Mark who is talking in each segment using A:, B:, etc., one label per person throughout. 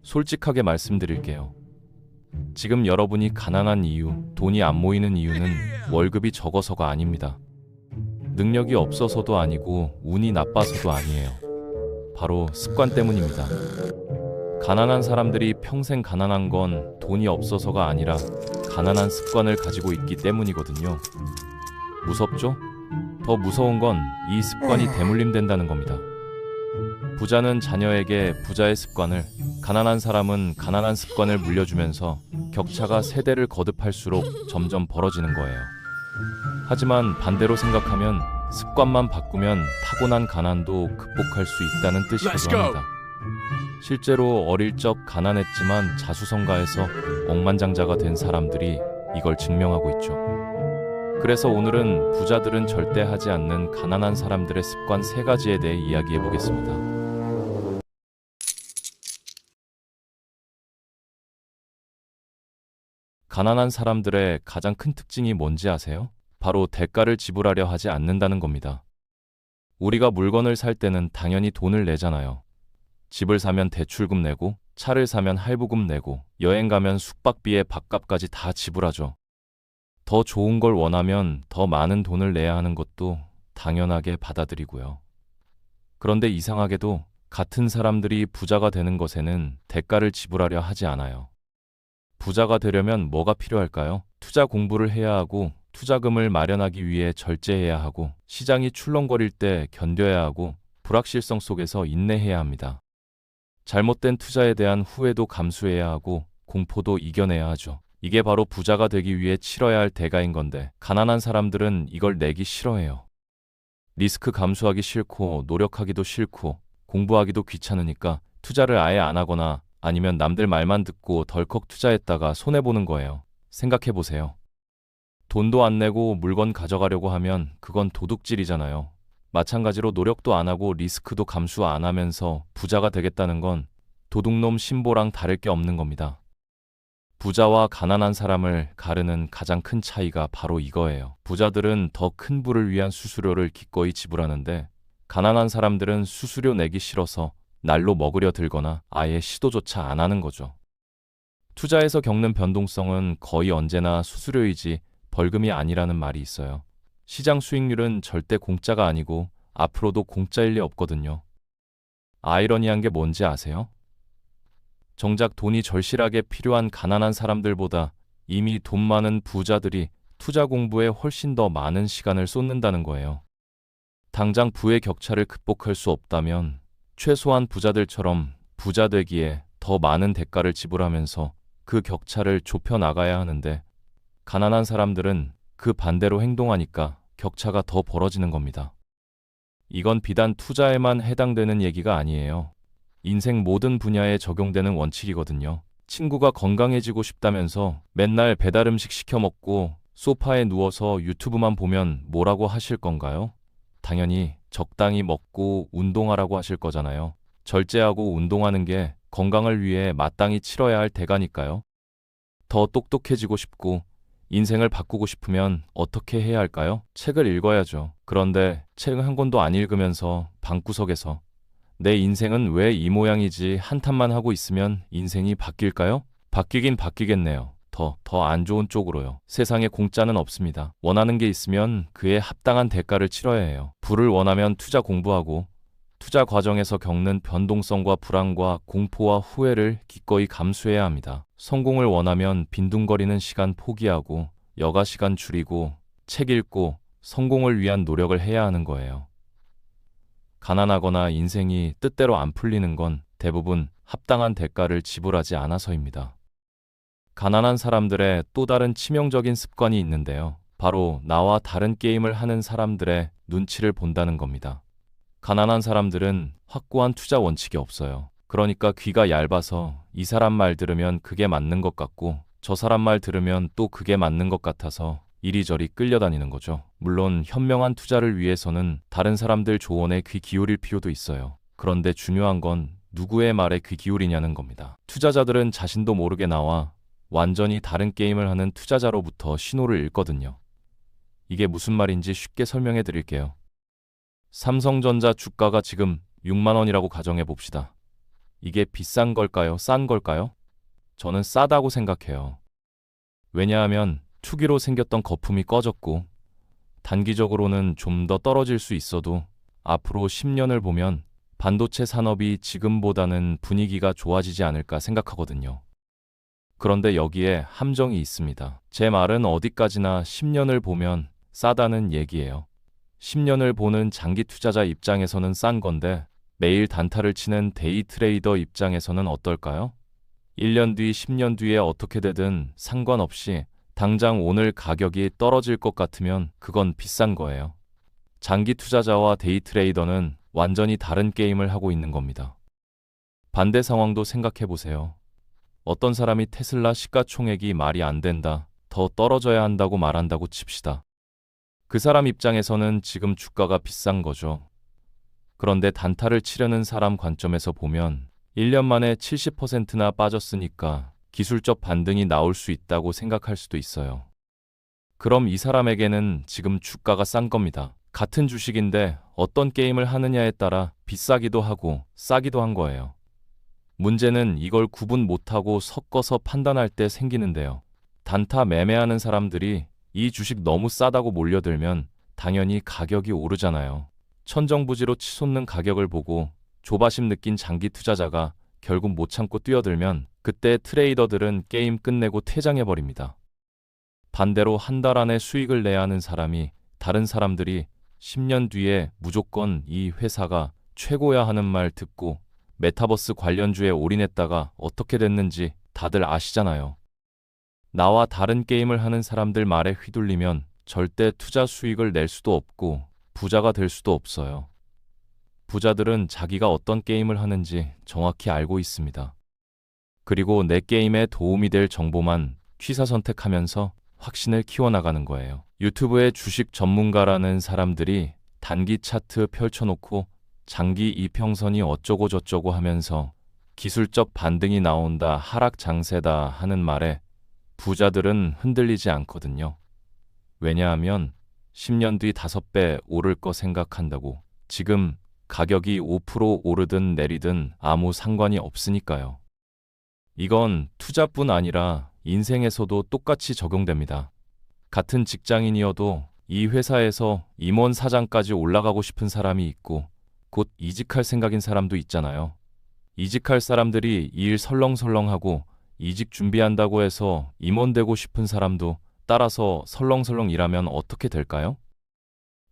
A: 솔직하게 말씀드릴게요. 지금 여러분이 가난한 이유, 돈이 안 모이는 이유는 월급이 적어서가 아닙니다. 능력이 없어서도 아니고 운이 나빠서도 아니에요. 바로 습관 때문입니다. 가난한 사람들이 평생 가난한 건 돈이 없어서가 아니라 가난한 습관을 가지고 있기 때문이거든요. 무섭죠? 더 무서운 건 이 습관이 대물림된다는 겁니다. 부자는 자녀에게 부자의 습관을, 가난한 사람은 가난한 습관을 물려주면서 격차가 세대를 거듭할수록 점점 벌어지는 거예요. 하지만 반대로 생각하면 습관만 바꾸면 타고난 가난도 극복할 수 있다는 뜻이기도 합니다. 실제로 어릴 적 가난했지만 자수성가해서 억만장자가 된 사람들이 이걸 증명하고 있죠. 그래서 오늘은 부자들은 절대 하지 않는 가난한 사람들의 습관 3가지에 대해 이야기해 보겠습니다. 가난한 사람들의 가장 큰 특징이 뭔지 아세요? 바로 대가를 지불하려 하지 않는다는 겁니다. 우리가 물건을 살 때는 당연히 돈을 내잖아요. 집을 사면 대출금 내고, 차를 사면 할부금 내고, 여행 가면 숙박비에 밥값까지 다 지불하죠. 더 좋은 걸 원하면 더 많은 돈을 내야 하는 것도 당연하게 받아들이고요. 그런데 이상하게도 같은 사람들이 부자가 되는 것에는 대가를 지불하려 하지 않아요. 부자가 되려면 뭐가 필요할까요? 투자 공부를 해야 하고, 투자금을 마련하기 위해 절제해야 하고, 시장이 출렁거릴 때 견뎌야 하고, 불확실성 속에서 인내해야 합니다. 잘못된 투자에 대한 후회도 감수해야 하고, 공포도 이겨내야 하죠. 이게 바로 부자가 되기 위해 치러야 할 대가인 건데, 가난한 사람들은 이걸 내기 싫어해요. 리스크 감수하기 싫고, 노력하기도 싫고, 공부하기도 귀찮으니까 투자를 아예 안 하거나 아니면 남들 말만 듣고 덜컥 투자했다가 손해보는 거예요. 생각해보세요. 돈도 안 내고 물건 가져가려고 하면 그건 도둑질이잖아요. 마찬가지로 노력도 안 하고 리스크도 감수 안 하면서 부자가 되겠다는 건 도둑놈 신보랑 다를 게 없는 겁니다. 부자와 가난한 사람을 가르는 가장 큰 차이가 바로 이거예요. 부자들은 더 큰 부를 위한 수수료를 기꺼이 지불하는데, 가난한 사람들은 수수료 내기 싫어서 날로 먹으려 들거나 아예 시도조차 안 하는 거죠. 투자에서 겪는 변동성은 거의 언제나 수수료이지 벌금이 아니라는 말이 있어요. 시장 수익률은 절대 공짜가 아니고 앞으로도 공짜일 리 없거든요. 아이러니한 게 뭔지 아세요? 정작 돈이 절실하게 필요한 가난한 사람들보다 이미 돈 많은 부자들이 투자 공부에 훨씬 더 많은 시간을 쏟는다는 거예요. 당장 부의 격차를 극복할 수 없다면 최소한 부자들처럼 부자 되기에 더 많은 대가를 지불하면서 그 격차를 좁혀 나가야 하는데, 가난한 사람들은 그 반대로 행동하니까 격차가 더 벌어지는 겁니다. 이건 비단 투자에만 해당되는 얘기가 아니에요. 인생 모든 분야에 적용되는 원칙이거든요. 친구가 건강해지고 싶다면서 맨날 배달 음식 시켜 먹고 소파에 누워서 유튜브만 보면 뭐라고 하실 건가요? 당연히 적당히 먹고 운동하라고 하실 거잖아요. 절제하고 운동하는 게 건강을 위해 마땅히 치러야 할 대가니까요. 더 똑똑해지고 싶고 인생을 바꾸고 싶으면 어떻게 해야 할까요? 책을 읽어야죠. 그런데 책 한 권도 안 읽으면서 방구석에서 내 인생은 왜 이 모양이지 한탄만 하고 있으면 인생이 바뀔까요? 바뀌긴 바뀌겠네요. 더 안 좋은 쪽으로요. 세상에 공짜는 없습니다. 원하는 게 있으면 그에 합당한 대가를 치러야 해요. 부를 원하면 투자 공부하고, 투자 과정에서 겪는 변동성과 불안과 공포와 후회를 기꺼이 감수해야 합니다. 성공을 원하면 빈둥거리는 시간 포기하고, 여가 시간 줄이고, 책 읽고, 성공을 위한 노력을 해야 하는 거예요. 가난하거나 인생이 뜻대로 안 풀리는 건 대부분 합당한 대가를 지불하지 않아서입니다. 가난한 사람들의 또 다른 치명적인 습관이 있는데요. 바로 나와 다른 게임을 하는 사람들의 눈치를 본다는 겁니다. 가난한 사람들은 확고한 투자 원칙이 없어요. 그러니까 귀가 얇아서 이 사람 말 들으면 그게 맞는 것 같고, 저 사람 말 들으면 또 그게 맞는 것 같아서 이리저리 끌려다니는 거죠. 물론 현명한 투자를 위해서는 다른 사람들 조언에 귀 기울일 필요도 있어요. 그런데 중요한 건 누구의 말에 귀 기울이냐는 겁니다. 투자자들은 자신도 모르게 나와 완전히 다른 게임을 하는 투자자로부터 신호를 읽거든요. 이게 무슨 말인지 쉽게 설명해 드릴게요. 삼성전자 주가가 지금 6만 원이라고 가정해 봅시다. 이게 비싼 걸까요? 싼 걸까요? 저는 싸다고 생각해요. 왜냐하면 투기로 생겼던 거품이 꺼졌고 단기적으로는 좀 더 떨어질 수 있어도 앞으로 10년을 보면 반도체 산업이 지금보다는 분위기가 좋아지지 않을까 생각하거든요. 그런데 여기에 함정이 있습니다. 제 말은 어디까지나 10년을 보면 싸다는 얘기예요. 10년을 보는 장기 투자자 입장에서는 싼 건데 매일 단타를 치는 데이 트레이더 입장에서는 어떨까요? 1년 뒤, 10년 뒤에 어떻게 되든 상관없이 당장 오늘 가격이 떨어질 것 같으면 그건 비싼 거예요. 장기 투자자와 데이 트레이더는 완전히 다른 게임을 하고 있는 겁니다. 반대 상황도 생각해 보세요. 어떤 사람이 테슬라 시가총액이 말이 안 된다, 더 떨어져야 한다고 말한다고 칩시다. 그 사람 입장에서는 지금 주가가 비싼 거죠. 그런데 단타를 치려는 사람 관점에서 보면 1년 만에 70%나 빠졌으니까 기술적 반등이 나올 수 있다고 생각할 수도 있어요. 그럼 이 사람에게는 지금 주가가 싼 겁니다. 같은 주식인데 어떤 게임을 하느냐에 따라 비싸기도 하고 싸기도 한 거예요. 문제는 이걸 구분 못하고 섞어서 판단할 때 생기는데요. 단타 매매하는 사람들이 이 주식 너무 싸다고 몰려들면 당연히 가격이 오르잖아요. 천정부지로 치솟는 가격을 보고 조바심 느낀 장기 투자자가 결국 못 참고 뛰어들면 그때 트레이더들은 게임 끝내고 퇴장해버립니다. 반대로 한 달 안에 수익을 내야 하는 사람이 다른 사람들이 10년 뒤에 무조건 이 회사가 최고야 하는 말 듣고 메타버스 관련주에 올인했다가 어떻게 됐는지 다들 아시잖아요. 나와 다른 게임을 하는 사람들 말에 휘둘리면 절대 투자 수익을 낼 수도 없고 부자가 될 수도 없어요. 부자들은 자기가 어떤 게임을 하는지 정확히 알고 있습니다. 그리고 내 게임에 도움이 될 정보만 취사 선택하면서 확신을 키워나가는 거예요. 유튜브에 주식 전문가라는 사람들이 단기 차트 펼쳐놓고 장기 이평선이 어쩌고 저쩌고 하면서 기술적 반등이 나온다, 하락 장세다 하는 말에 부자들은 흔들리지 않거든요. 왜냐하면 10년 뒤 5배 오를 거 생각한다고. 지금 가격이 5% 오르든 내리든 아무 상관이 없으니까요. 이건 투자뿐 아니라 인생에서도 똑같이 적용됩니다. 같은 직장인이어도 이 회사에서 임원 사장까지 올라가고 싶은 사람이 있고 곧 이직할 생각인 사람도 있잖아요. 이직할 사람들이 일 설렁설렁하고 이직 준비한다고 해서 임원 되고 싶은 사람도 따라서 설렁설렁 일하면 어떻게 될까요?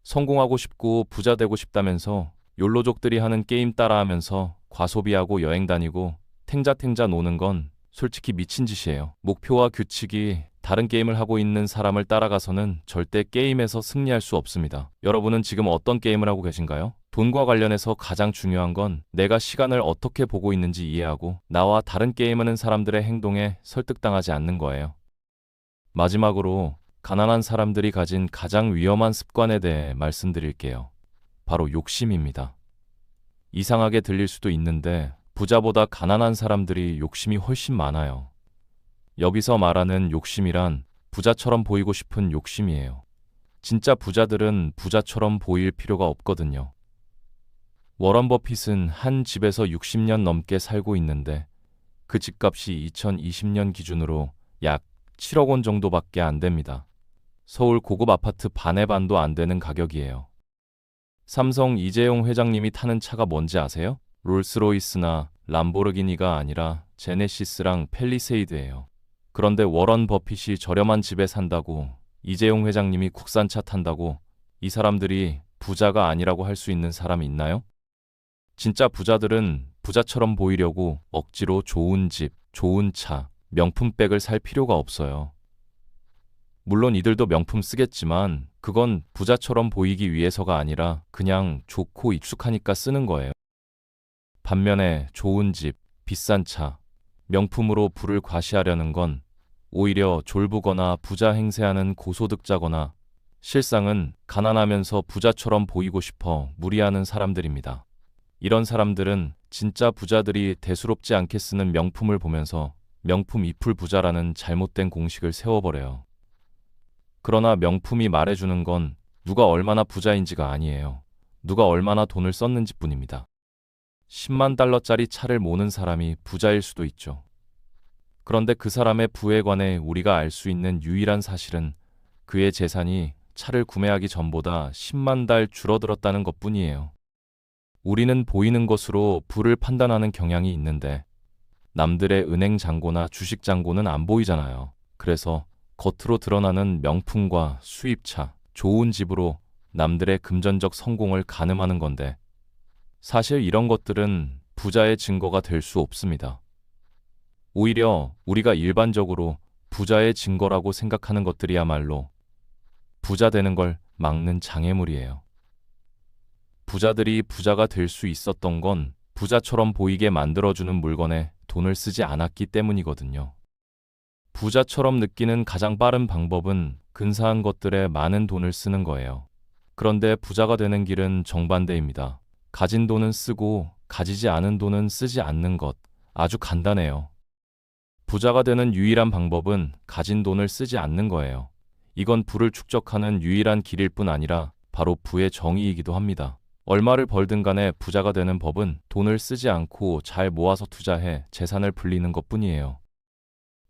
A: 성공하고 싶고 부자 되고 싶다면서 욜로족들이 하는 게임 따라하면서 과소비하고 여행 다니고 탱자탱자 노는 건 솔직히 미친 짓이에요. 목표와 규칙이 다른 게임을 하고 있는 사람을 따라가서는 절대 게임에서 승리할 수 없습니다. 여러분은 지금 어떤 게임을 하고 계신가요? 돈과 관련해서 가장 중요한 건 내가 시간을 어떻게 보고 있는지 이해하고 나와 다른 게임하는 사람들의 행동에 설득당하지 않는 거예요. 마지막으로 가난한 사람들이 가진 가장 위험한 습관에 대해 말씀드릴게요. 바로 욕심입니다. 이상하게 들릴 수도 있는데 부자보다 가난한 사람들이 욕심이 훨씬 많아요. 여기서 말하는 욕심이란 부자처럼 보이고 싶은 욕심이에요. 진짜 부자들은 부자처럼 보일 필요가 없거든요. 워런 버핏은 한 집에서 60년 넘게 살고 있는데 그 집값이 2020년 기준으로 약 7억 원 정도밖에 안 됩니다. 서울 고급 아파트 반의 반도 안 되는 가격이에요. 삼성 이재용 회장님이 타는 차가 뭔지 아세요? 롤스로이스나 람보르기니가 아니라 제네시스랑 팰리세이드예요. 그런데 워런 버핏이 저렴한 집에 산다고 이재용 회장님이 국산차 탄다고 이 사람들이 부자가 아니라고 할 수 있는 사람이 있나요? 진짜 부자들은 부자처럼 보이려고 억지로 좋은 집, 좋은 차, 명품백을 살 필요가 없어요. 물론 이들도 명품 쓰겠지만 그건 부자처럼 보이기 위해서가 아니라 그냥 좋고 익숙하니까 쓰는 거예요. 반면에 좋은 집, 비싼 차, 명품으로 부를 과시하려는 건 오히려 졸부거나 부자 행세하는 고소득자거나 실상은 가난하면서 부자처럼 보이고 싶어 무리하는 사람들입니다. 이런 사람들은 진짜 부자들이 대수롭지 않게 쓰는 명품을 보면서 명품 이풀 부자라는 잘못된 공식을 세워버려요. 그러나 명품이 말해주는 건 누가 얼마나 부자인지가 아니에요. 누가 얼마나 돈을 썼는지 뿐입니다. 10만 달러짜리 차를 모는 사람이 부자일 수도 있죠. 그런데 그 사람의 부에 관해 우리가 알 수 있는 유일한 사실은 그의 재산이 차를 구매하기 전보다 10만 달 줄어들었다는 것뿐이에요. 우리는 보이는 것으로 부를 판단하는 경향이 있는데 남들의 은행 잔고나 주식 잔고는 안 보이잖아요. 그래서 겉으로 드러나는 명품과 수입차, 좋은 집으로 남들의 금전적 성공을 가늠하는 건데 사실 이런 것들은 부자의 증거가 될 수 없습니다. 오히려 우리가 일반적으로 부자의 증거라고 생각하는 것들이야말로 부자 되는 걸 막는 장애물이에요. 부자들이 부자가 될 수 있었던 건 부자처럼 보이게 만들어주는 물건에 돈을 쓰지 않았기 때문이거든요. 부자처럼 느끼는 가장 빠른 방법은 근사한 것들에 많은 돈을 쓰는 거예요. 그런데 부자가 되는 길은 정반대입니다. 가진 돈은 쓰고 가지지 않은 돈은 쓰지 않는 것. 아주 간단해요. 부자가 되는 유일한 방법은 가진 돈을 쓰지 않는 거예요. 이건 부를 축적하는 유일한 길일 뿐 아니라 바로 부의 정의이기도 합니다. 얼마를 벌든 간에 부자가 되는 법은 돈을 쓰지 않고 잘 모아서 투자해 재산을 불리는 것뿐이에요.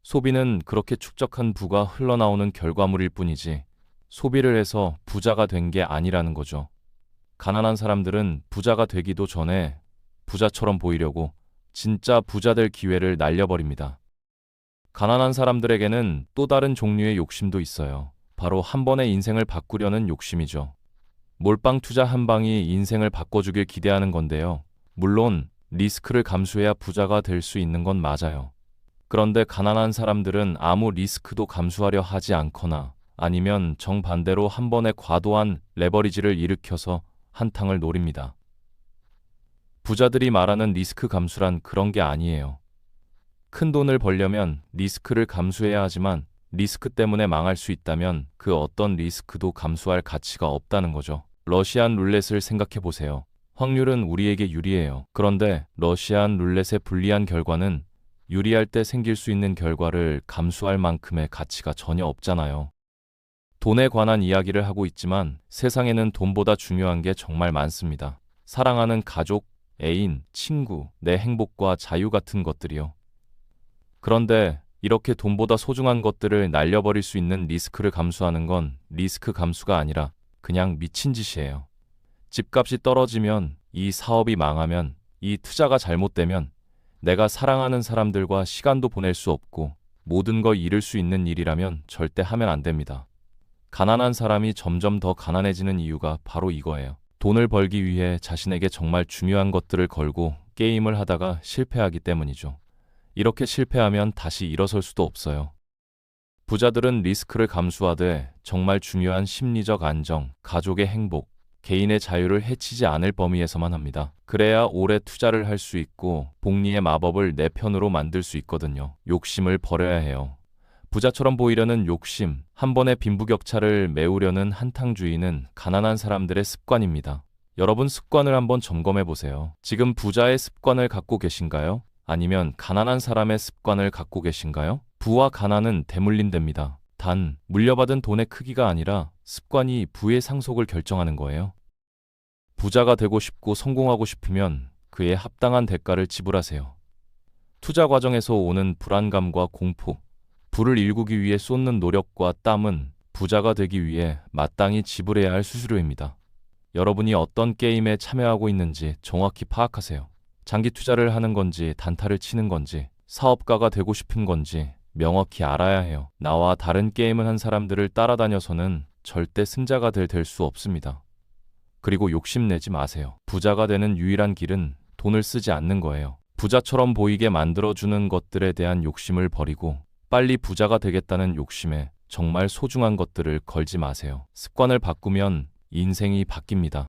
A: 소비는 그렇게 축적한 부가 흘러나오는 결과물일 뿐이지 소비를 해서 부자가 된 게 아니라는 거죠. 가난한 사람들은 부자가 되기도 전에 부자처럼 보이려고 진짜 부자 될 기회를 날려버립니다. 가난한 사람들에게는 또 다른 종류의 욕심도 있어요. 바로 한 번의 인생을 바꾸려는 욕심이죠. 몰빵 투자 한 방이 인생을 바꿔주길 기대하는 건데요. 물론 리스크를 감수해야 부자가 될 수 있는 건 맞아요. 그런데 가난한 사람들은 아무 리스크도 감수하려 하지 않거나 아니면 정반대로 한 번에 과도한 레버리지를 일으켜서 한탕을 노립니다. 부자들이 말하는 리스크 감수란 그런 게 아니에요. 큰 돈을 벌려면 리스크를 감수해야 하지만 리스크 때문에 망할 수 있다면 그 어떤 리스크도 감수할 가치가 없다는 거죠. 러시안 룰렛을 생각해 보세요. 확률은 우리에게 유리해요. 그런데 러시안 룰렛의 불리한 결과는 유리할 때 생길 수 있는 결과를 감수할 만큼의 가치가 전혀 없잖아요. 돈에 관한 이야기를 하고 있지만 세상에는 돈보다 중요한 게 정말 많습니다. 사랑하는 가족, 애인, 친구, 내 행복과 자유 같은 것들이요. 그런데 이렇게 돈보다 소중한 것들을 날려버릴 수 있는 리스크를 감수하는 건 리스크 감수가 아니라 그냥 미친 짓이에요. 집값이 떨어지면, 이 사업이 망하면, 이 투자가 잘못되면 내가 사랑하는 사람들과 시간도 보낼 수 없고 모든 걸 잃을 수 있는 일이라면 절대 하면 안 됩니다. 가난한 사람이 점점 더 가난해지는 이유가 바로 이거예요. 돈을 벌기 위해 자신에게 정말 중요한 것들을 걸고 게임을 하다가 실패하기 때문이죠. 이렇게 실패하면 다시 일어설 수도 없어요. 부자들은 리스크를 감수하되 정말 중요한 심리적 안정, 가족의 행복, 개인의 자유를 해치지 않을 범위에서만 합니다. 그래야 오래 투자를 할 수 있고 복리의 마법을 내 편으로 만들 수 있거든요. 욕심을 버려야 해요. 부자처럼 보이려는 욕심, 한 번의 빈부격차를 메우려는 한탕주의는 가난한 사람들의 습관입니다. 여러분 습관을 한번 점검해 보세요. 지금 부자의 습관을 갖고 계신가요? 아니면 가난한 사람의 습관을 갖고 계신가요? 부와 가난은 대물림됩니다. 단, 물려받은 돈의 크기가 아니라 습관이 부의 상속을 결정하는 거예요. 부자가 되고 싶고 성공하고 싶으면 그에 합당한 대가를 지불하세요. 투자 과정에서 오는 불안감과 공포, 부를 일구기 위해 쏟는 노력과 땀은 부자가 되기 위해 마땅히 지불해야 할 수수료입니다. 여러분이 어떤 게임에 참여하고 있는지 정확히 파악하세요. 장기 투자를 하는 건지 단타를 치는 건지 사업가가 되고 싶은 건지 명확히 알아야 해요. 나와 다른 게임을 한 사람들을 따라다녀서는 절대 승자가 될 수 없습니다. 그리고 욕심내지 마세요. 부자가 되는 유일한 길은 돈을 쓰지 않는 거예요. 부자처럼 보이게 만들어주는 것들에 대한 욕심을 버리고 빨리 부자가 되겠다는 욕심에 정말 소중한 것들을 걸지 마세요. 습관을 바꾸면 인생이 바뀝니다.